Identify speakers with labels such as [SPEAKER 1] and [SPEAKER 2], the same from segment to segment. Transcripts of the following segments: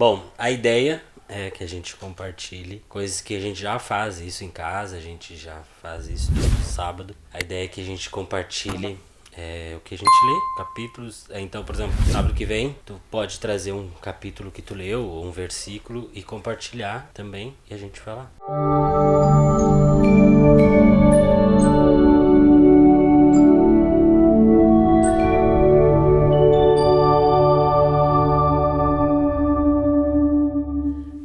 [SPEAKER 1] Bom, a ideia é que a gente compartilhe coisas que a gente já faz isso em casa, a gente já faz isso todo sábado. A ideia é que a gente compartilhe o que a gente lê, capítulos. Então, por exemplo, sábado que vem, tu pode trazer um capítulo que tu leu, ou um versículo, e compartilhar também, e a gente falar.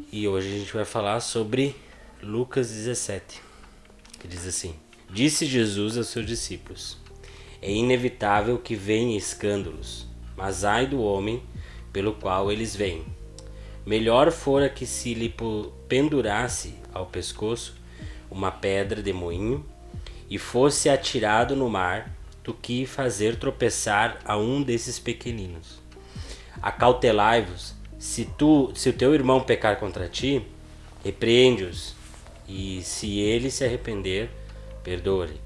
[SPEAKER 1] E hoje a gente vai falar sobre Lucas 17, que diz assim: Disse Jesus aos seus discípulos: É inevitável que venham escândalos, mas ai do homem pelo qual eles vêm. Melhor fora que se lhe pendurasse ao pescoço uma pedra de moinho e fosse atirado no mar, do que fazer tropeçar a um desses pequeninos. Acautelai-vos, se o teu irmão pecar contra ti, repreende-os, e se ele se arrepender, perdoa-lhe.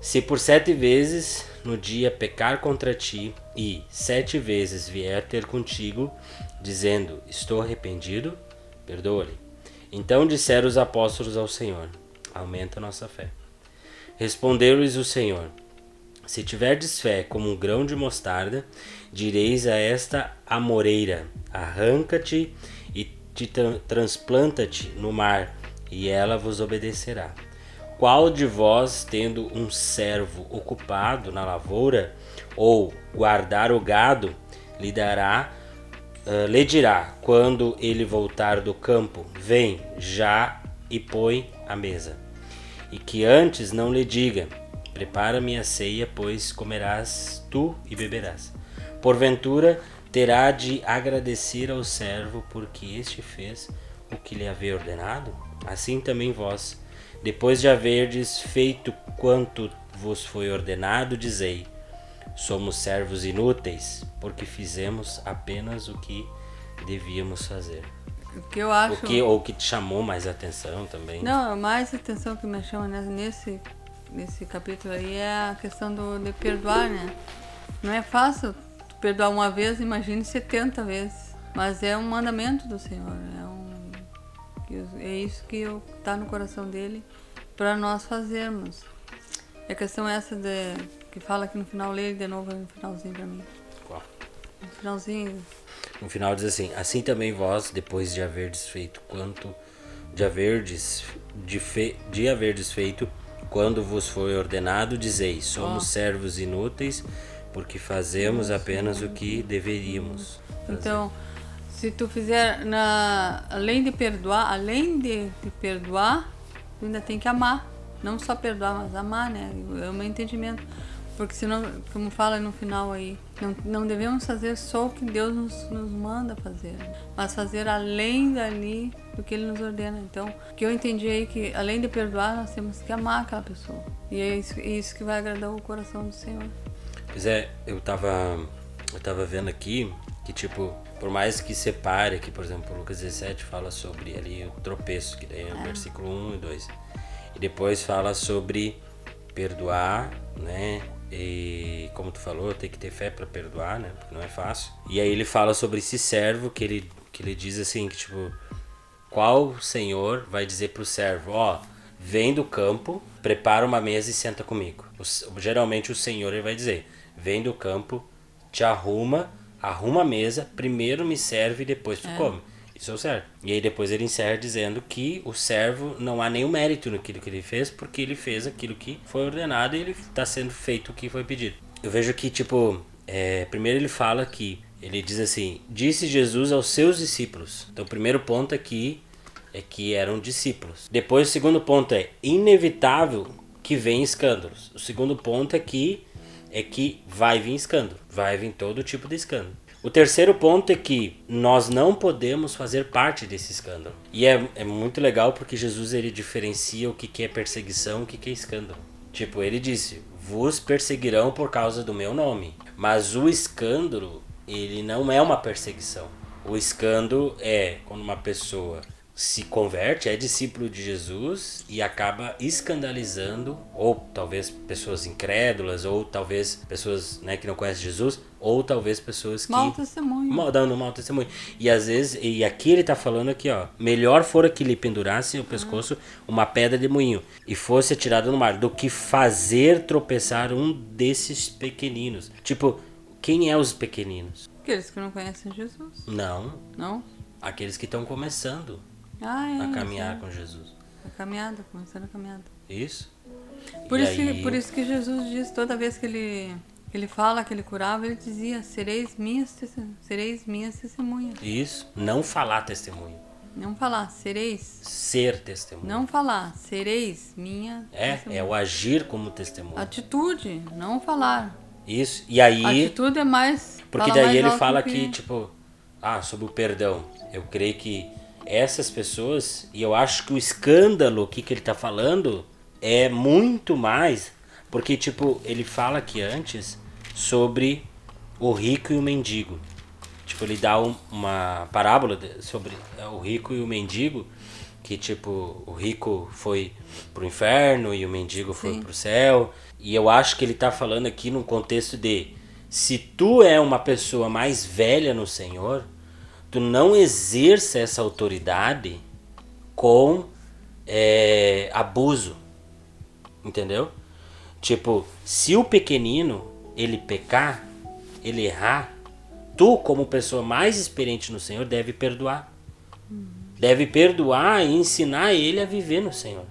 [SPEAKER 1] Se por 7 vezes no dia pecar contra ti, e 7 vezes vier ter contigo, dizendo, estou arrependido, perdoa-lhe. Então disseram os apóstolos ao Senhor, aumenta a nossa fé. Respondeu-lhes o Senhor, se tiverdes fé como um grão de mostarda, direis a esta amoreira, arranca-te e te transplanta-te no mar, e ela vos obedecerá. Qual de vós, tendo um servo ocupado na lavoura, ou guardar o gado, lhe dirá, quando ele voltar do campo, vem já e põe a mesa? E que antes não lhe diga, prepara-me a ceia, pois comerás tu e beberás. Porventura terá de agradecer ao servo, porque este fez o que lhe havia ordenado? Assim também vós, depois de haverdes feito quanto vos foi ordenado, dizei, somos servos inúteis, porque fizemos apenas o que devíamos fazer.
[SPEAKER 2] O que eu acho...
[SPEAKER 1] Ou que te chamou mais atenção também.
[SPEAKER 2] Não, mais atenção que me chama nesse capítulo aí é a questão de perdoar, né? Não é fácil perdoar uma vez, imagine 70 vezes. Mas é um mandamento do Senhor, é isso que está no coração dele para nós fazermos. E a questão é essa que fala aqui no final, lê de novo no finalzinho para mim.
[SPEAKER 1] Qual?
[SPEAKER 2] No finalzinho.
[SPEAKER 1] No final diz assim, assim também vós, depois de haverdes feito quanto de haverdes feito, quando vos foi ordenado, dizeis, somos servos inúteis, porque fazemos apenas o que deveríamos fazer.
[SPEAKER 2] Então, se tu fizer, além de perdoar, tu ainda tem que amar. Não só perdoar, mas amar, né? É o meu entendimento. Porque senão, como fala no final aí, não devemos fazer só o que Deus nos manda fazer, mas fazer além dali do que Ele nos ordena. Então, o que eu entendi aí que além de perdoar, nós temos que amar aquela pessoa. E é isso que vai agradar o coração do Senhor.
[SPEAKER 1] Pois é, eu tava vendo aqui que, tipo, por mais que separe, que por exemplo, Lucas 17 fala sobre ali o tropeço, que daí é o versículo 1 e 2. E depois fala sobre perdoar, né? E como tu falou, tem que ter fé para perdoar, né? Porque não é fácil. E aí ele fala sobre esse servo que ele diz assim, que tipo, qual senhor vai dizer pro servo, vem do campo, prepara uma mesa e senta comigo. Geralmente o senhor ele vai dizer, vem do campo, te arruma a mesa, primeiro me serve e depois tu come. Isso é o certo. E aí depois ele encerra dizendo que o servo não há nenhum mérito naquilo que ele fez, porque ele fez aquilo que foi ordenado e ele está sendo feito o que foi pedido. Eu vejo que, tipo, primeiro ele fala que, ele diz assim, disse Jesus aos seus discípulos. Então o primeiro ponto aqui é que eram discípulos. Depois o segundo ponto é inevitável que venham escândalos. O segundo ponto é que vai vir escândalo, vai vir todo tipo de escândalo. O terceiro ponto é que nós não podemos fazer parte desse escândalo. E é muito legal porque Jesus ele diferencia o que é perseguição e o que é escândalo. Tipo, ele disse, vos perseguirão por causa do meu nome. Mas o escândalo, ele não é uma perseguição. O escândalo é quando uma pessoa se converte, é discípulo de Jesus e acaba escandalizando, ou talvez pessoas incrédulas, ou talvez pessoas, né, que não conhecem Jesus, ou talvez pessoas que...
[SPEAKER 2] Mau testemunho.
[SPEAKER 1] Dando mau testemunho. E às vezes, e aqui ele tá falando aqui, ó, melhor fora que lhe pendurasse o pescoço uma pedra de moinho e fosse atirado no mar, do que fazer tropeçar um desses pequeninos. Tipo, quem é os pequeninos?
[SPEAKER 2] Aqueles que não conhecem Jesus.
[SPEAKER 1] Não,
[SPEAKER 2] Não?
[SPEAKER 1] aqueles que estão começando
[SPEAKER 2] Ah,
[SPEAKER 1] a caminhar com Jesus.
[SPEAKER 2] A caminhada, começando a caminhada.
[SPEAKER 1] Isso?
[SPEAKER 2] Por
[SPEAKER 1] E
[SPEAKER 2] isso,
[SPEAKER 1] aí-
[SPEAKER 2] por isso que Jesus diz, toda vez que ele fala, que ele curava, ele dizia, sereis minhas testemunhas.
[SPEAKER 1] Isso. Não falar testemunho.
[SPEAKER 2] Não falar, sereis.
[SPEAKER 1] Ser testemunho.
[SPEAKER 2] Não falar, sereis minha
[SPEAKER 1] É
[SPEAKER 2] testemunha.
[SPEAKER 1] o agir como testemunho.
[SPEAKER 2] Atitude, não falar.
[SPEAKER 1] Isso. E aí...
[SPEAKER 2] Atitude é mais...
[SPEAKER 1] Porque
[SPEAKER 2] fala
[SPEAKER 1] daí
[SPEAKER 2] mais
[SPEAKER 1] ele
[SPEAKER 2] alto
[SPEAKER 1] fala
[SPEAKER 2] que...
[SPEAKER 1] aqui, tipo, sobre o perdão. Eu creio que essas pessoas, e eu acho que o escândalo que ele tá falando é muito mais, porque, tipo, ele fala aqui antes sobre o rico e o mendigo. Tipo, ele dá uma parábola sobre o rico e o mendigo, que, tipo, o rico foi pro inferno e o mendigo foi
[SPEAKER 2] Sim.
[SPEAKER 1] pro céu. E eu acho que ele tá falando aqui num contexto de, se tu é uma pessoa mais velha no Senhor, tu não exerça essa autoridade com abuso, entendeu? Tipo, se o pequenino, ele pecar, ele errar, tu, como pessoa mais experiente no Senhor, deve perdoar. Deve perdoar e ensinar ele a viver no Senhor.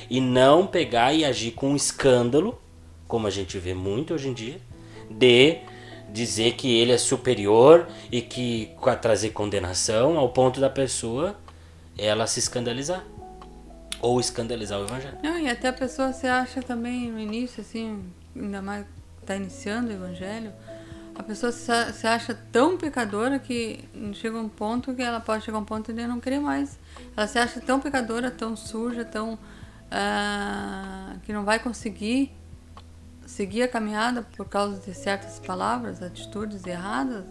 [SPEAKER 1] E não pegar e agir com escândalo, como a gente vê muito hoje em dia, de dizer que ele é superior e que trazer condenação ao ponto da pessoa ela se escandalizar. Ou escandalizar o evangelho.
[SPEAKER 2] Não, e até a pessoa se acha também no início, assim, ainda mais está iniciando o evangelho, a pessoa se acha tão pecadora que chega um ponto que ela pode chegar a um ponto de não querer mais. Ela se acha tão pecadora, tão suja, tão que não vai conseguir seguir a caminhada por causa de certas palavras, atitudes erradas,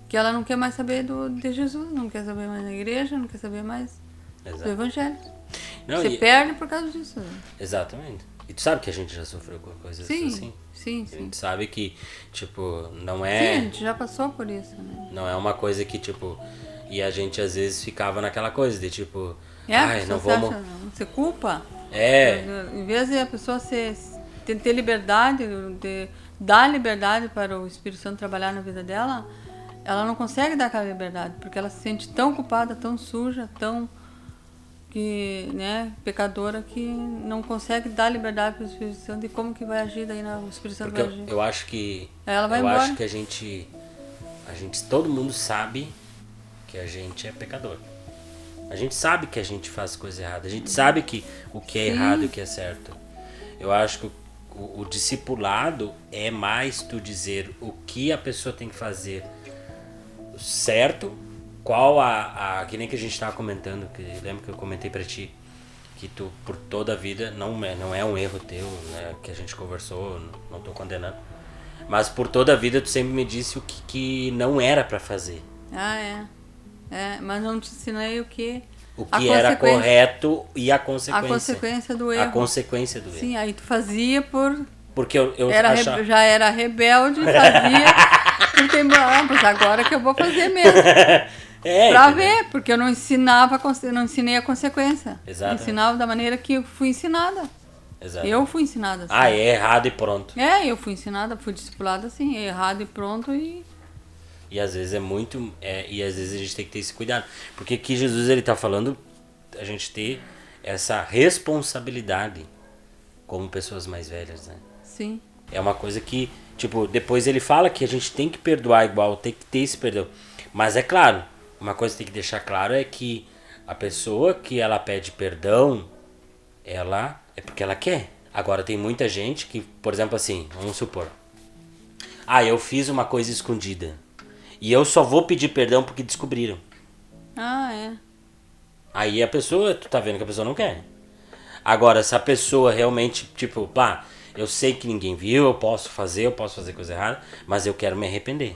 [SPEAKER 2] que ela não quer mais saber de Jesus, não quer saber mais da igreja, não quer saber mais do evangelho.
[SPEAKER 1] Não,
[SPEAKER 2] Você perde por causa disso.
[SPEAKER 1] Exatamente. E tu sabe que a gente já sofreu com coisas
[SPEAKER 2] Sim,
[SPEAKER 1] assim?
[SPEAKER 2] sim,
[SPEAKER 1] A
[SPEAKER 2] sim.
[SPEAKER 1] gente sabe que, tipo, não
[SPEAKER 2] Sim, a
[SPEAKER 1] é...
[SPEAKER 2] gente já passou por isso, né?
[SPEAKER 1] Não é uma coisa que, tipo... E a gente, às vezes, ficava naquela coisa de, tipo...
[SPEAKER 2] A
[SPEAKER 1] ai,
[SPEAKER 2] pessoa
[SPEAKER 1] não
[SPEAKER 2] se
[SPEAKER 1] vamos...
[SPEAKER 2] acha, você culpa. Em vez de a pessoa ter liberdade, de dar liberdade para o Espírito Santo trabalhar na vida dela, ela não consegue dar aquela liberdade, porque ela se sente tão culpada, tão suja, tão pecadora, que não consegue dar liberdade para o Espírito Santo. E como que vai agir daí, o Espírito Santo
[SPEAKER 1] Porque
[SPEAKER 2] vai agir?
[SPEAKER 1] eu acho que...
[SPEAKER 2] Ela vai
[SPEAKER 1] eu
[SPEAKER 2] embora.
[SPEAKER 1] acho que a gente... Todo mundo sabe que a gente é pecador. A gente sabe que a gente faz coisa errada. A gente sabe que o que é errado e o que é certo. Eu acho que o discipulado é mais tu dizer o que a pessoa tem que fazer certo, qual que nem que a gente estava comentando, que lembra que eu comentei pra ti, que tu por toda a vida, não é um erro teu, né, que a gente conversou, não tô condenando, mas por toda a vida tu sempre me disse o que não era pra fazer.
[SPEAKER 2] Mas não te ensinei o que
[SPEAKER 1] era correto e a consequência.
[SPEAKER 2] A consequência do erro.
[SPEAKER 1] A consequência do erro.
[SPEAKER 2] Sim, aí tu fazia
[SPEAKER 1] porque eu
[SPEAKER 2] já era rebelde, fazia porque mas agora que eu vou fazer mesmo. Pra ver, porque eu não ensinei a consequência.
[SPEAKER 1] Exato.
[SPEAKER 2] Ensinava da maneira que eu fui ensinada.
[SPEAKER 1] Exato.
[SPEAKER 2] Eu fui ensinada assim.
[SPEAKER 1] É errado e pronto.
[SPEAKER 2] Eu fui ensinada, fui discipulada assim, é errado e pronto
[SPEAKER 1] E às vezes e às vezes a gente tem que ter esse cuidado. Porque aqui Jesus ele tá falando a gente ter essa responsabilidade como pessoas mais velhas, né?
[SPEAKER 2] Sim.
[SPEAKER 1] É uma coisa que, tipo, depois ele fala que a gente tem que perdoar igual, tem que ter esse perdão. Mas é claro, uma coisa que tem que deixar claro é que a pessoa que ela pede perdão, ela é porque ela quer. Agora tem muita gente que, por exemplo assim, vamos supor, eu fiz uma coisa escondida. E eu só vou pedir perdão porque descobriram. Aí a pessoa, tu tá vendo que a pessoa não quer. Agora, se a pessoa realmente, tipo, eu sei que ninguém viu, eu posso fazer coisa errada, mas eu quero me arrepender.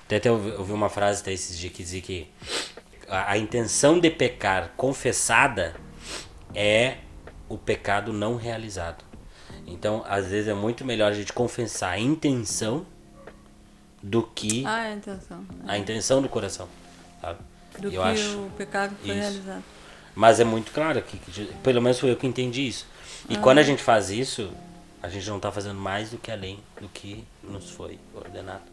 [SPEAKER 1] Até eu ouvi uma frase até esses dias que dizia que a intenção de pecar confessada é o pecado não realizado. Então, às vezes é muito melhor a gente confessar a intenção do que
[SPEAKER 2] a intenção.
[SPEAKER 1] a intenção do coração, sabe?
[SPEAKER 2] Do
[SPEAKER 1] Eu
[SPEAKER 2] que
[SPEAKER 1] acho
[SPEAKER 2] o pecado foi
[SPEAKER 1] isso.
[SPEAKER 2] realizado.
[SPEAKER 1] Mas é muito claro aqui, pelo menos foi eu que entendi isso. E quando a gente faz isso, a gente não está fazendo mais do que além do que nos foi ordenado.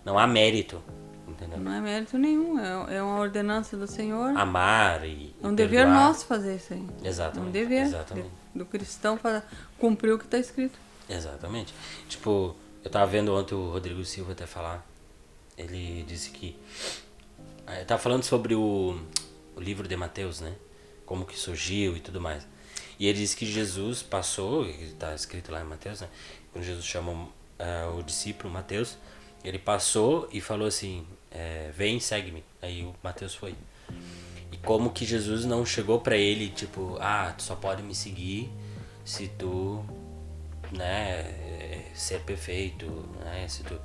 [SPEAKER 1] Não há mérito, entendeu?
[SPEAKER 2] Não é mérito nenhum, é uma ordenança do Senhor.
[SPEAKER 1] Amar e
[SPEAKER 2] É um dever
[SPEAKER 1] perdoar.
[SPEAKER 2] nosso fazer isso aí.
[SPEAKER 1] Exatamente.
[SPEAKER 2] É um dever
[SPEAKER 1] Exatamente.
[SPEAKER 2] do cristão cumprir o que está escrito.
[SPEAKER 1] Exatamente. Tipo, eu tava vendo ontem o Rodrigo Silva até falar. Ele disse que... Ele tava falando sobre o livro de Mateus, né? Como que surgiu e tudo mais. E ele disse que Jesus passou, está escrito lá em Mateus, né? Quando Jesus chamou o discípulo Mateus, ele passou e falou assim, vem, segue-me. Aí o Mateus foi. E como que Jesus não chegou pra ele, tipo, tu só pode me seguir se tu, né, ser perfeito, né? Se tu...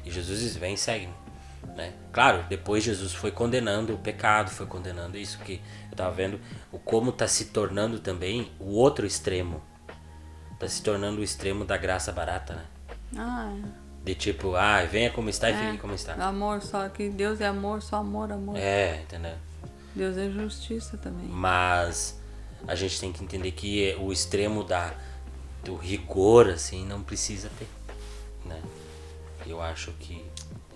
[SPEAKER 1] E Jesus diz, vem, segue-me. Né? Claro, depois Jesus foi condenando o pecado, foi condenando isso, que eu tava vendo como tá se tornando também o outro extremo. Tá se tornando o extremo da graça barata, né? De tipo, venha como está e fique como está.
[SPEAKER 2] Amor só, que Deus é amor, só amor, amor.
[SPEAKER 1] Entendeu?
[SPEAKER 2] Deus é justiça também.
[SPEAKER 1] Mas a gente tem que entender que o extremo do rigor, assim, não precisa ter, né? Eu acho que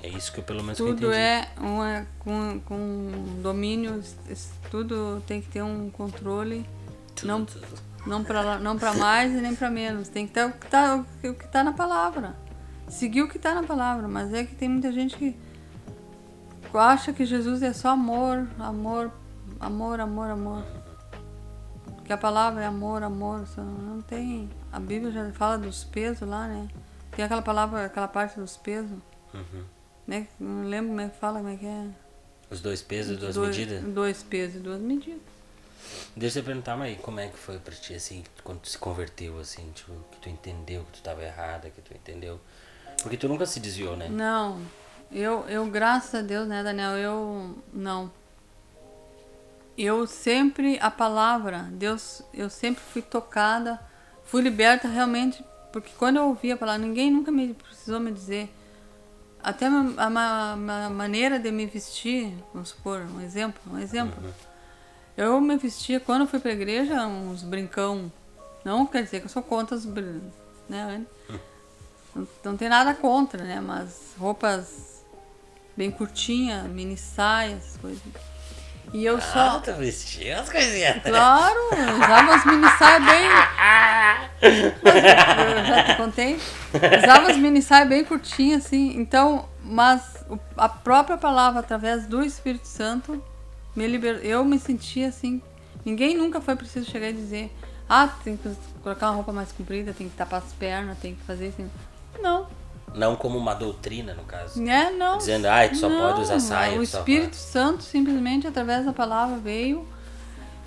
[SPEAKER 1] é isso que eu pelo menos
[SPEAKER 2] Tudo
[SPEAKER 1] entendi.
[SPEAKER 2] Com domínio, tudo tem que ter um controle. Não para mais e nem para menos. Tem que ter o que tá na palavra. Seguir o que está na palavra. Mas é que tem muita gente que acha que Jesus é só amor, amor, amor, amor, amor. Que a palavra é amor, amor. Só não tem. A Bíblia já fala dos pesos lá, né? Tem aquela palavra, aquela parte dos pesos. Né? Não lembro como é que fala, como é que é.
[SPEAKER 1] Os 2 pesos e 2 medidas?
[SPEAKER 2] 2 pesos e 2 medidas.
[SPEAKER 1] Deixa eu perguntar, mas como é que foi pra ti, assim, quando tu se converteu, assim, tipo, que tu entendeu que tu tava errada, que tu entendeu... Porque tu nunca se desviou, né?
[SPEAKER 2] Não. Eu graças a Deus, né, Daniel, não. Eu sempre, a palavra, Deus, eu sempre fui tocada, fui liberta realmente, porque quando eu ouvi a palavra, ninguém nunca precisou me dizer. Até a maneira de me vestir, vamos supor, um exemplo. Eu me vestia, quando eu fui pra igreja, uns brincão. Não quer dizer que eu sou contra os né? Não tem nada contra, né? Mas roupas bem curtinhas, mini saias, essas coisas. E eu só...
[SPEAKER 1] tu vestia as coisinhas.
[SPEAKER 2] Claro, eu usava as mini saias bem... Eu já te contei. Usava as mini saias bem curtinhas, assim. Então, mas a própria palavra, através do Espírito Santo, me libertou. Eu me sentia assim... Ninguém nunca foi preciso chegar e dizer tem que colocar uma roupa mais comprida, tem que tapar as pernas, tem que fazer assim. Não.
[SPEAKER 1] Não como uma doutrina, no caso.
[SPEAKER 2] Não.
[SPEAKER 1] Dizendo, tu só pode usar saia.
[SPEAKER 2] O Espírito Santo, simplesmente, através da palavra, veio.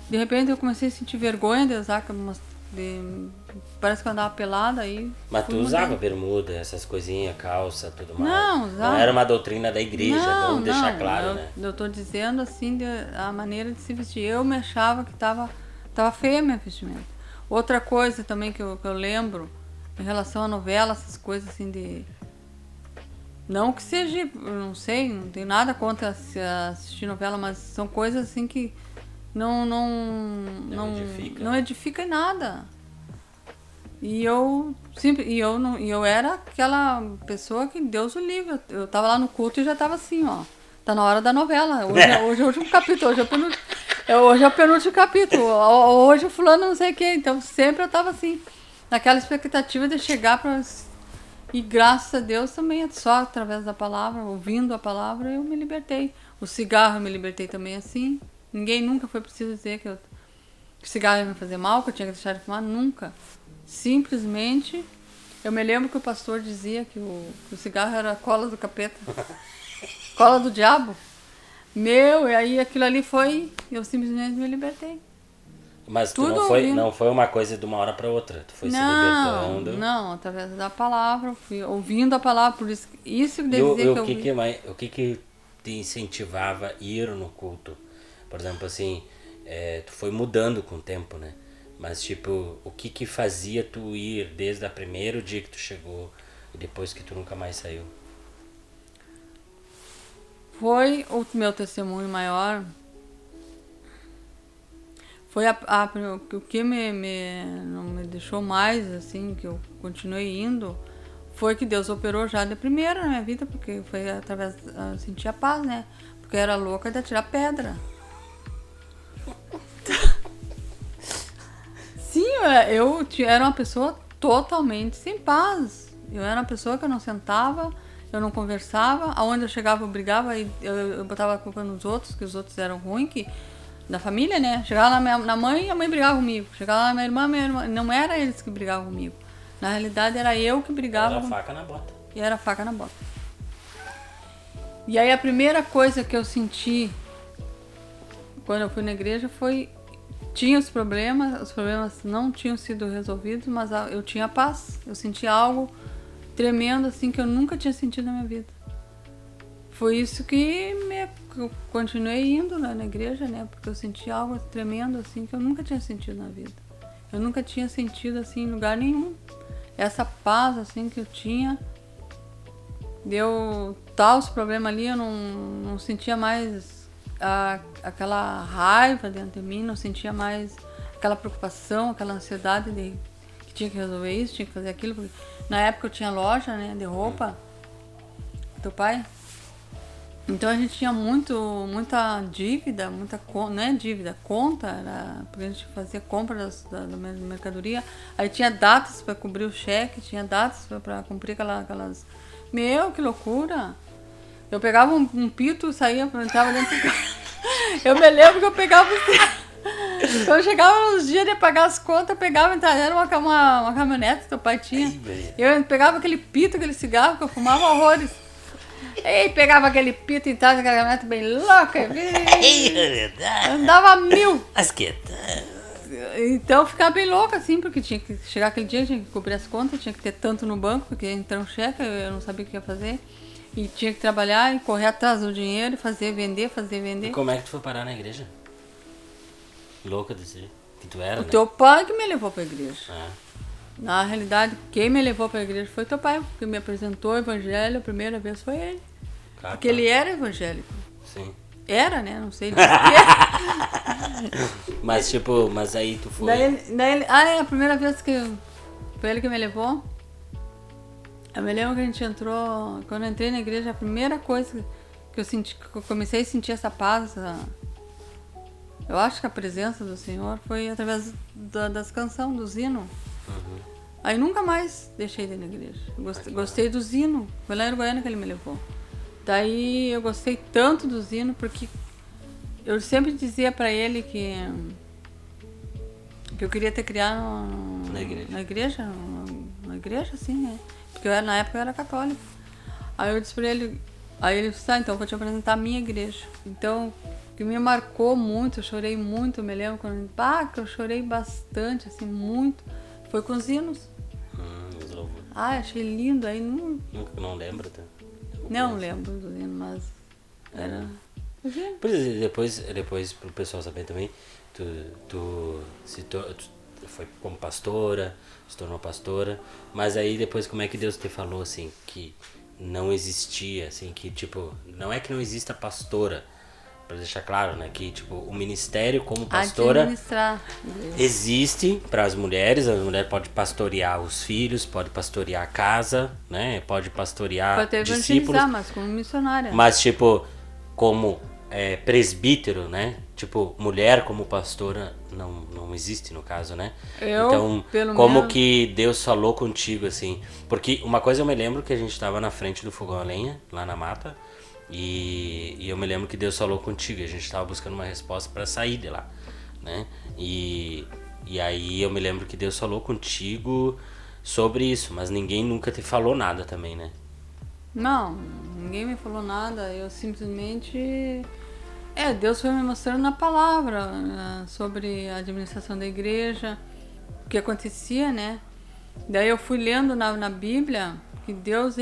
[SPEAKER 2] De repente, eu comecei a sentir vergonha de usar, parece que eu andava pelada aí.
[SPEAKER 1] Mas tu usava bermuda, essas coisinhas, calça, tudo mais.
[SPEAKER 2] Não, usava.
[SPEAKER 1] Não era uma doutrina da igreja, vamos deixar claro, né?
[SPEAKER 2] Eu tô dizendo, assim, a maneira de se vestir. Eu me achava que tava feia a minha vestimenta. Outra coisa também que eu lembro, em relação à novela, essas coisas assim de... Não que seja, não sei, não tenho nada contra assistir novela, mas são coisas assim que não edifica em nada. E eu era aquela pessoa que Deus o livre. Eu tava lá no culto e já tava assim, ó. Tá na hora da novela. Hoje é o último capítulo, hoje é o penúltimo capítulo. Hoje o fulano não sei o que. Então sempre eu tava assim, naquela expectativa de chegar para... E graças a Deus também, só através da palavra, ouvindo a palavra, eu me libertei. O cigarro eu me libertei também assim. Ninguém nunca foi preciso dizer que o cigarro ia me fazer mal, que eu tinha que deixar de fumar, nunca. Simplesmente, eu me lembro que o pastor dizia que o cigarro era a cola do capeta. Cola do diabo. E aí aquilo ali foi, eu simplesmente me libertei.
[SPEAKER 1] Mas tu não foi uma coisa de uma hora para outra, tu foi se libertando.
[SPEAKER 2] Não, através da palavra, fui ouvindo a palavra, por isso que dizer
[SPEAKER 1] o que te incentivava a ir no culto? Por exemplo, assim, tu foi mudando com o tempo, né? Mas, tipo, o que fazia tu ir desde o primeiro dia que tu chegou e depois que tu nunca mais saiu?
[SPEAKER 2] Foi o meu testemunho maior. Foi o que não me deixou mais, assim, que eu continuei indo, foi que Deus operou já de primeira na minha vida, porque foi através, eu senti a paz, né? Porque eu era louca de atirar pedra. Sim, eu era uma pessoa totalmente sem paz. Eu era uma pessoa que eu não sentava, eu não conversava, aonde eu chegava eu brigava e eu botava a culpa nos outros, que os outros eram ruins, que da família, né? Chegava na mãe e a mãe brigava comigo. Chegava lá na minha irmã, não era eles que brigavam comigo. Na realidade era eu que brigava.
[SPEAKER 1] Era faca na bota.
[SPEAKER 2] E era faca na bota. E aí a primeira coisa que eu senti quando eu fui na igreja foi... Tinha os problemas não tinham sido resolvidos, mas eu tinha paz. Eu sentia algo tremendo assim que eu nunca tinha sentido na minha vida. Foi isso que eu continuei indo na igreja, né? Porque eu senti algo tremendo assim que eu nunca tinha sentido na vida. Eu nunca tinha sentido assim em lugar nenhum. Essa paz assim que eu tinha, deu tal os problemas ali, eu não sentia mais aquela raiva dentro de mim, não sentia mais aquela preocupação, aquela ansiedade de que tinha que resolver isso, tinha que fazer aquilo. Porque na época eu tinha loja, né, de roupa, do pai. Então a gente tinha muita dívida, não é dívida, conta, era porque a gente fazia compra da mercadoria. Aí tinha datas para cobrir o cheque, tinha datas para cumprir aquelas... Meu, que loucura! Eu pegava um pito, saía, entrava dentro do carro. Eu me lembro que eu pegava... Quando chegava nos dias de pagar as contas, eu pegava, era uma caminhonete que o pai tinha. Eu pegava aquele pito, aquele cigarro que eu fumava horrores. E pegava aquele pito e entrava naquela caminhonete bem louca. Andava 1000. Então eu ficava bem louca assim, porque tinha que chegar aquele dia, tinha que cobrir as contas, tinha que ter tanto no banco, porque ia entrar um cheque, eu não sabia o que ia fazer. E tinha que trabalhar e correr atrás do dinheiro, fazer, vender.
[SPEAKER 1] E como é que tu foi parar na igreja? Louca desse jeito? Que tu era,
[SPEAKER 2] O
[SPEAKER 1] né?
[SPEAKER 2] teu pai que me levou pra igreja.
[SPEAKER 1] Ah.
[SPEAKER 2] Na realidade, quem me levou pra igreja foi teu pai, porque me apresentou o evangelho, a primeira vez foi ele.
[SPEAKER 1] Capa.
[SPEAKER 2] Porque ele era evangélico.
[SPEAKER 1] Sim.
[SPEAKER 2] Era, né? Não sei.
[SPEAKER 1] Mas tipo, mas aí tu foi...
[SPEAKER 2] É a primeira vez que foi ele que me levou. Eu me lembro que a gente entrou, quando eu entrei na igreja, a primeira coisa que eu senti, que eu comecei a sentir essa paz, eu acho que a presença do Senhor foi através das canções, do hino.
[SPEAKER 1] Uhum.
[SPEAKER 2] Aí nunca mais deixei de ir na igreja. Gostei do hino. Foi lá em Uruguaiana que ele me levou. Daí eu gostei tanto do hino porque eu sempre dizia pra ele que eu queria ter criado na igreja, assim, né? Porque na época eu era católica. Aí eu disse pra ele, ele disse, então eu vou te apresentar a minha igreja. Então, o que me marcou muito, eu chorei muito, eu me lembro quando que eu chorei bastante, assim, muito, foi com os hinos. Achei lindo, aí
[SPEAKER 1] não lembro, tá?
[SPEAKER 2] Não lembro do hino, mas era...
[SPEAKER 1] Pois é, depois pro pessoal saber também, tu foi como pastora, se tornou pastora, mas aí depois como é que Deus te falou assim, que não existia, assim, que tipo, não é que não exista pastora, pra deixar claro, né, que tipo, o ministério como pastora existe para as mulheres, a mulher pode pastorear os filhos, pode pastorear a casa, né, pode pastorear discípulos,
[SPEAKER 2] mas como missionária.
[SPEAKER 1] Mas tipo, como presbítero, né, tipo, mulher como pastora não existe no caso, né? Então, como que Deus falou contigo, assim? Porque uma coisa eu me lembro que a gente estava na frente do fogão a lenha, lá na mata, e eu me lembro que Deus falou contigo, a gente estava buscando uma resposta para sair de lá, né? E aí eu me lembro que Deus falou contigo sobre isso, mas ninguém nunca te falou nada também, né?
[SPEAKER 2] Não, ninguém me falou nada, eu simplesmente... Deus foi me mostrando na palavra sobre a administração da igreja, o que acontecia, né? Daí eu fui lendo na Bíblia, que Deus,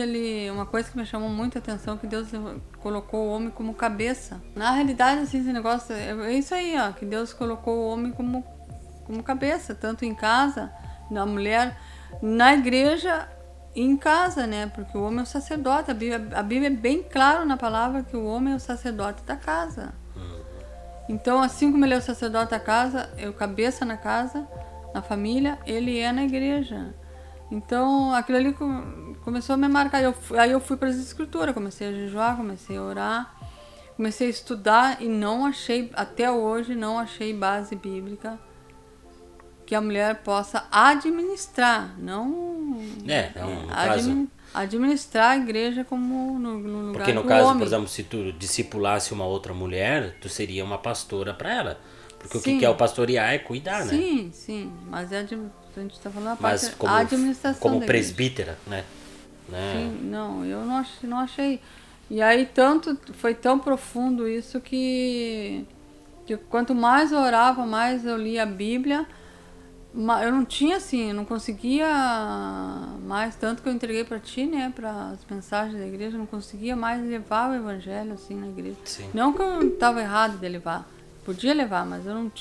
[SPEAKER 2] uma coisa que me chamou muita atenção, que Deus colocou o homem como cabeça. Na realidade, assim, esse negócio, é isso aí, ó, que Deus colocou o homem como cabeça, tanto em casa, na mulher, na igreja e em casa, né? Porque o homem é o sacerdote. A Bíblia é bem claro na palavra que o homem é o sacerdote da casa. Então, assim como ele é o sacerdote da casa, é o cabeça na casa, na família, ele é na igreja. Então, aquilo ali começou a me marcar. Aí eu fui para as escrituras, comecei a jejuar, comecei a orar, comecei a estudar e não achei, até hoje, não achei base bíblica que a mulher possa administrar, não administrar a igreja como no lugar
[SPEAKER 1] Porque no
[SPEAKER 2] do
[SPEAKER 1] caso,
[SPEAKER 2] homem.
[SPEAKER 1] por exemplo, se tu discipulasse uma outra mulher, tu seria uma pastora para ela. Porque
[SPEAKER 2] Sim.
[SPEAKER 1] o que é o pastorear é cuidar, né?
[SPEAKER 2] Sim, mas a gente está falando a
[SPEAKER 1] Mas
[SPEAKER 2] parte a administração
[SPEAKER 1] como
[SPEAKER 2] da igreja.
[SPEAKER 1] presbítera, né?
[SPEAKER 2] Sim, não, eu não achei. E aí foi tão profundo isso que quanto mais eu orava, mais eu lia a Bíblia. Eu não tinha assim, eu não conseguia mais, tanto que eu entreguei para ti, né, para as mensagens da igreja, eu não conseguia mais levar o evangelho assim na igreja.
[SPEAKER 1] Sim.
[SPEAKER 2] Não que eu estava errado de levar, podia levar, mas eu não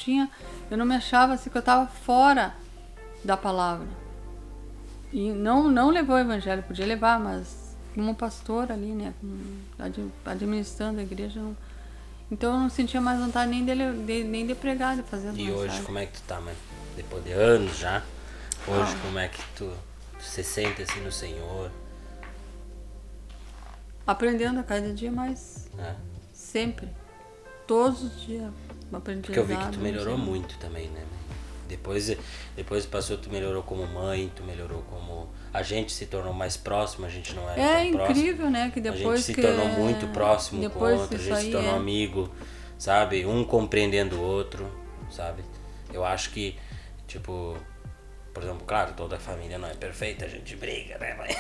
[SPEAKER 2] me achava assim que eu estava fora da palavra. E não levou o evangelho, podia levar, mas como pastor ali, né, administrando a igreja, então eu não sentia mais vontade nem de pregar, de fazer as
[SPEAKER 1] E
[SPEAKER 2] mensagens.
[SPEAKER 1] hoje, como é que tu tá, mãe? Depois de anos já, hoje como é que tu se sente assim no Senhor?
[SPEAKER 2] Aprendendo a cada dia mais, sempre, todos os dias, aprendendo.
[SPEAKER 1] Porque eu vi que tu melhorou muito também, né, mãe? Depois passou, tu melhorou como mãe, tu melhorou como... A gente se tornou mais próximo, a gente não era tão próximo.
[SPEAKER 2] É incrível, né, que depois
[SPEAKER 1] a gente se tornou muito próximo com o outro, a gente se tornou amigo, sabe? Um compreendendo o outro, sabe? Eu acho que, tipo, por exemplo, claro, toda a família não é perfeita, a gente briga, né, mãe?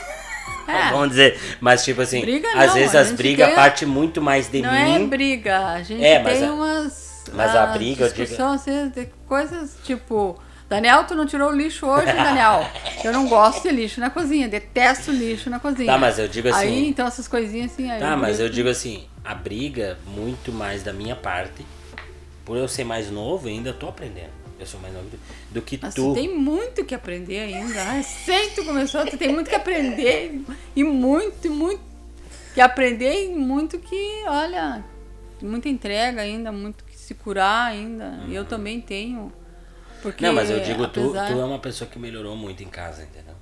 [SPEAKER 1] Vamos dizer, mas tipo assim,
[SPEAKER 2] briga
[SPEAKER 1] às
[SPEAKER 2] não,
[SPEAKER 1] vezes as brigas partem muito mais de
[SPEAKER 2] não
[SPEAKER 1] mim.
[SPEAKER 2] Não é briga, a gente tem umas...
[SPEAKER 1] Mas a briga,
[SPEAKER 2] discussão, assim, de coisas tipo... Daniel, tu não tirou o lixo hoje, Daniel? Eu não gosto de lixo na cozinha, detesto lixo na cozinha.
[SPEAKER 1] Tá, mas eu digo assim...
[SPEAKER 2] Aí, então, essas coisinhas assim... Aí
[SPEAKER 1] tá, mas eu digo assim, a briga, muito mais da minha parte, por eu ser mais novo, ainda tô aprendendo. Eu sou mais novo do que
[SPEAKER 2] mas
[SPEAKER 1] tu.
[SPEAKER 2] Tu tem muito que aprender ainda. Recém tu começou, tu tem muito que aprender. E muito que aprender e muito que, olha... Muita entrega ainda, muito que se curar ainda. E eu também tenho... Porque,
[SPEAKER 1] não, mas eu digo,
[SPEAKER 2] apesar...
[SPEAKER 1] tu é uma pessoa que melhorou muito em casa, entendeu?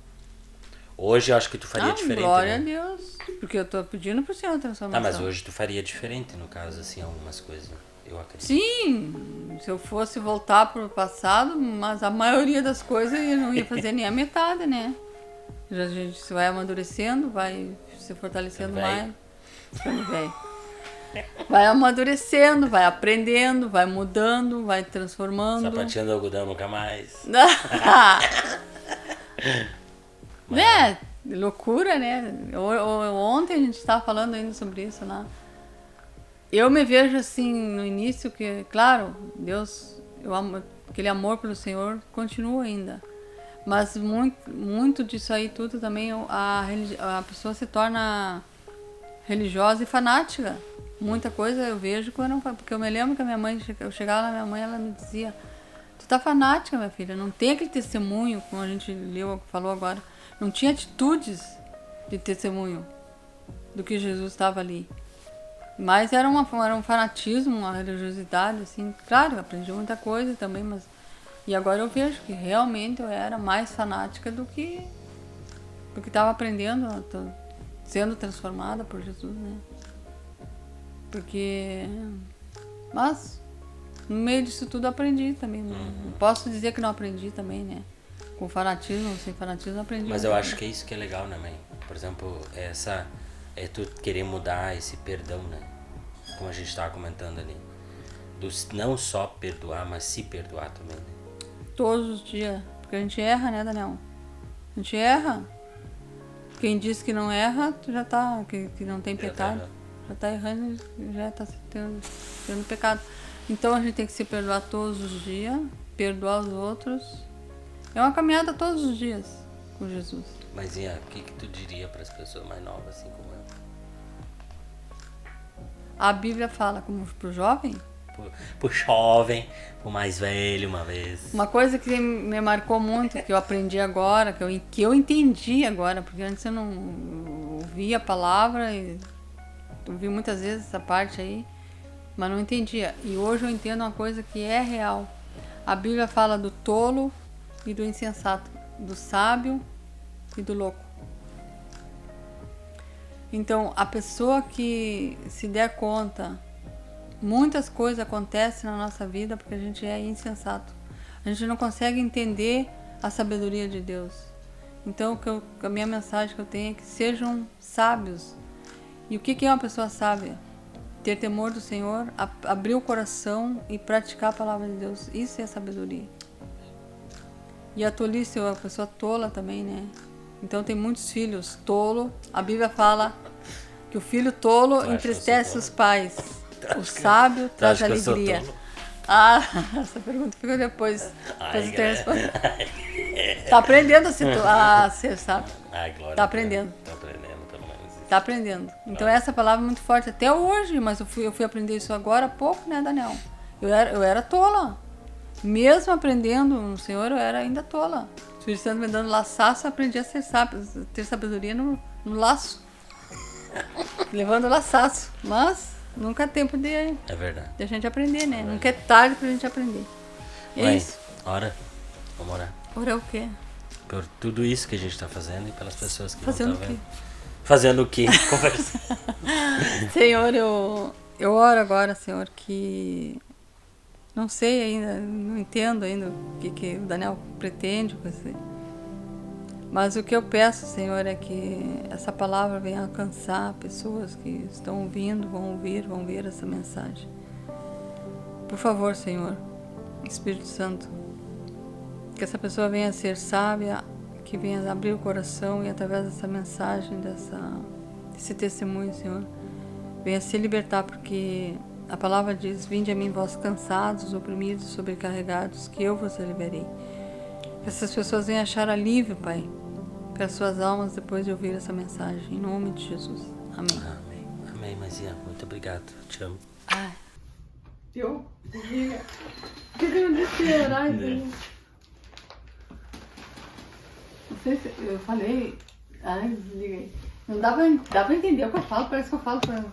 [SPEAKER 1] Hoje eu acho que tu faria diferente.
[SPEAKER 2] Glória
[SPEAKER 1] né?
[SPEAKER 2] a Deus. Porque eu tô pedindo pro Senhor a transformação.
[SPEAKER 1] Tá, mas hoje tu faria diferente, no caso, assim, algumas coisas. Eu acredito.
[SPEAKER 2] Sim, se eu fosse voltar pro passado, mas a maioria das coisas eu não ia fazer nem a metade, né? A gente vai amadurecendo, vai se fortalecendo mais. Vai amadurecendo, vai aprendendo, vai mudando, vai transformando.
[SPEAKER 1] Sapatinho do algodão nunca mais.
[SPEAKER 2] Né? Loucura, né? Ontem a gente estava falando ainda sobre isso lá. Eu me vejo assim no início que, claro, Deus, eu amo, aquele amor pelo Senhor continua ainda. Mas muito disso aí tudo também a pessoa se torna religiosa e fanática. Muita coisa eu vejo porque eu me lembro que a minha mãe, eu chegava na minha mãe, ela me dizia: tu tá fanática, minha filha, não tem aquele testemunho, como a gente falou agora, não tinha atitudes de testemunho do que Jesus estava ali. Mas era um fanatismo, uma religiosidade, assim, claro, eu aprendi muita coisa também, mas... E agora eu vejo que realmente eu era mais fanática do que estava aprendendo, sendo transformada por Jesus, né? Porque... Mas, no meio disso tudo eu aprendi também, né? Não posso dizer que não aprendi também, né? Com fanatismo ou sem fanatismo eu aprendi.
[SPEAKER 1] Mas eu acho que é isso que é legal, né, mãe? Por exemplo, é tu querer mudar esse perdão, né? Como a gente estava comentando ali. Não só perdoar, mas se perdoar também, né?
[SPEAKER 2] Todos os dias. Porque a gente erra, né, Daniel? A gente erra. Quem diz que não erra, tu já tá... Que não tem pecado. Já tá errando, já tá tendo pecado. Então a gente tem que se perdoar todos os dias. Perdoar os outros. É uma caminhada todos os dias. com Jesus.
[SPEAKER 1] Mas Ian, o que tu diria para as pessoas mais novas, assim como eu?
[SPEAKER 2] A Bíblia fala como pro jovem.
[SPEAKER 1] Pro jovem, pro mais velho, uma vez.
[SPEAKER 2] Uma coisa que me marcou muito, que eu aprendi agora, que eu entendi agora, porque antes eu não ouvia a palavra, e ouvi muitas vezes essa parte aí, mas não entendia. E hoje eu entendo uma coisa que é real. A Bíblia fala do tolo e do insensato, do sábio e do louco. Então, a pessoa que se der conta, muitas coisas acontecem na nossa vida porque a gente é insensato. A gente não consegue entender a sabedoria de Deus. Então, a minha mensagem que eu tenho é que sejam sábios. E o que é uma pessoa sábia? Ter temor do Senhor, abrir o coração e praticar a palavra de Deus. Isso é sabedoria. E a tolice é a pessoa tola também, né? Então tem muitos filhos tolo. A Bíblia fala que o filho tolo entristece os pais. O sábio traz alegria. Essa pergunta fica depois. Depois eu tenho respondido. Tá aprendendo a ser sábio. Tá aprendendo.
[SPEAKER 1] Tá aprendendo, pelo menos isso.
[SPEAKER 2] Tá aprendendo. Então essa palavra é muito forte até hoje, mas eu fui aprender isso agora há pouco, né, Daniel? Eu era tola. Mesmo aprendendo no Senhor, eu era ainda tola. O Espírito Santo me dando laçaço, eu aprendi a ser sábio, ter sabedoria no laço. Levando laçaço. Mas nunca é tempo de a gente aprender, né? Nunca é tarde pra gente aprender. É isso.
[SPEAKER 1] Ora, vamos orar.
[SPEAKER 2] Orar o quê?
[SPEAKER 1] Por tudo isso que a gente tá fazendo e pelas pessoas que
[SPEAKER 2] Fazendo
[SPEAKER 1] não estão vendo. Fazendo o quê? Conversa.
[SPEAKER 2] Senhor, eu oro agora, Senhor, que não sei ainda, não entendo ainda o que o Daniel pretende com isso. Mas o que eu peço, Senhor, é que essa palavra venha alcançar pessoas que estão ouvindo, vão ver essa mensagem. Por favor, Senhor, Espírito Santo, que essa pessoa venha ser sábia, que venha abrir o coração e através dessa mensagem, desse testemunho, Senhor, venha se libertar, porque a palavra diz: vinde a mim vós cansados, oprimidos, sobrecarregados, que eu vos aliviarei. Que essas pessoas venham achar alívio, Pai, para suas almas depois de ouvir essa mensagem. Em nome de Jesus. Amém.
[SPEAKER 1] Amém. Amém, Mazia. Muito obrigado. Te amo.
[SPEAKER 2] Ai. Eu? Diga. O que eu disse orar? Não sei se eu falei. Ai, desliguei. Não dá pra entender o que eu falo, parece que eu falo pra